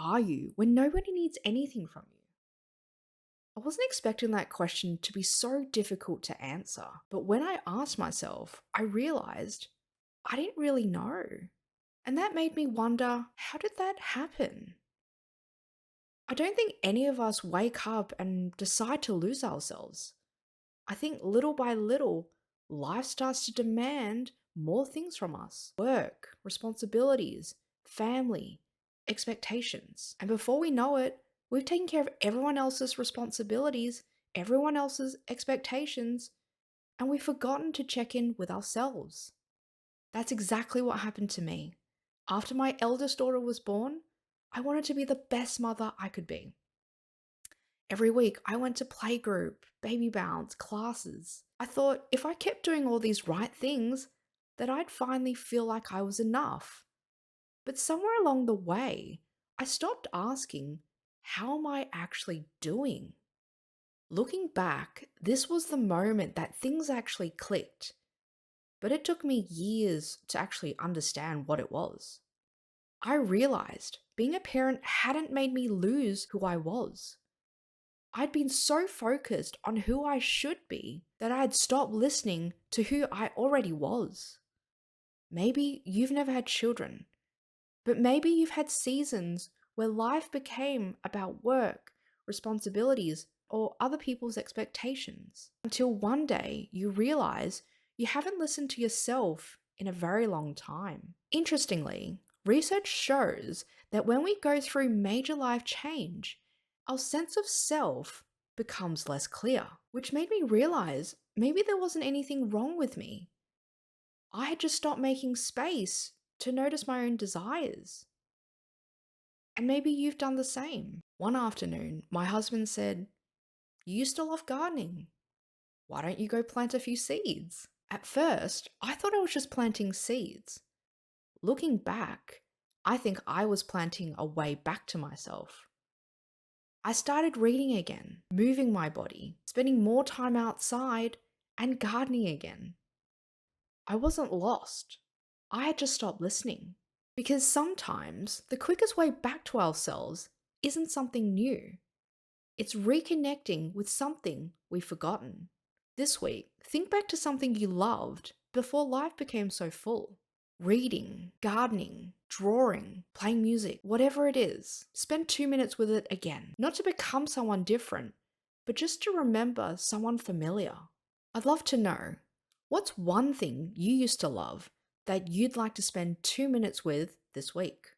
are you when nobody needs anything from you? I wasn't expecting that question to be so difficult to answer, but when I asked myself, I realized I didn't really know. And that made me wonder, how did that happen? I don't think any of us wake up and decide to lose ourselves. I think little by little, life starts to demand more things from us: work, responsibilities, family, expectations. And before we know it, we've taken care of everyone else's responsibilities, everyone else's expectations, and we've forgotten to check in with ourselves. That's exactly what happened to me. After my eldest daughter was born, I wanted to be the best mother I could be. Every week, I went to playgroup, baby bounce, classes. I thought if I kept doing all these right things, that I'd finally feel like I was enough. But somewhere along the way, I stopped asking, how am I actually doing? Looking back, this was the moment that things actually clicked. But it took me years to actually understand what it was. I realized being a parent hadn't made me lose who I was. I'd been so focused on who I should be that I had stopped listening to who I already was. Maybe you've never had children, but maybe you've had seasons where life became about work, responsibilities, or other people's expectations. Until one day you realize you haven't listened to yourself in a very long time. Interestingly, research shows that when we go through major life change, our sense of self becomes less clear, which made me realize maybe there wasn't anything wrong with me. I had just stopped making space to notice my own desires. And maybe you've done the same. One afternoon, my husband said, "You used to love gardening. Why don't you go plant a few seeds?" At first, I thought I was just planting seeds. Looking back, I think I was planting a way back to myself. I started reading again, moving my body, spending more time outside, and gardening again. I wasn't lost. I had just stopped listening. Because sometimes the quickest way back to ourselves isn't something new. It's reconnecting with something we've forgotten. This week, think back to something you loved before life became so full. Reading, gardening, drawing, playing music, whatever it is, spend 2 minutes with it again. Not to become someone different, but just to remember someone familiar. I'd love to know, what's one thing you used to love that you'd like to spend 2 minutes with this week?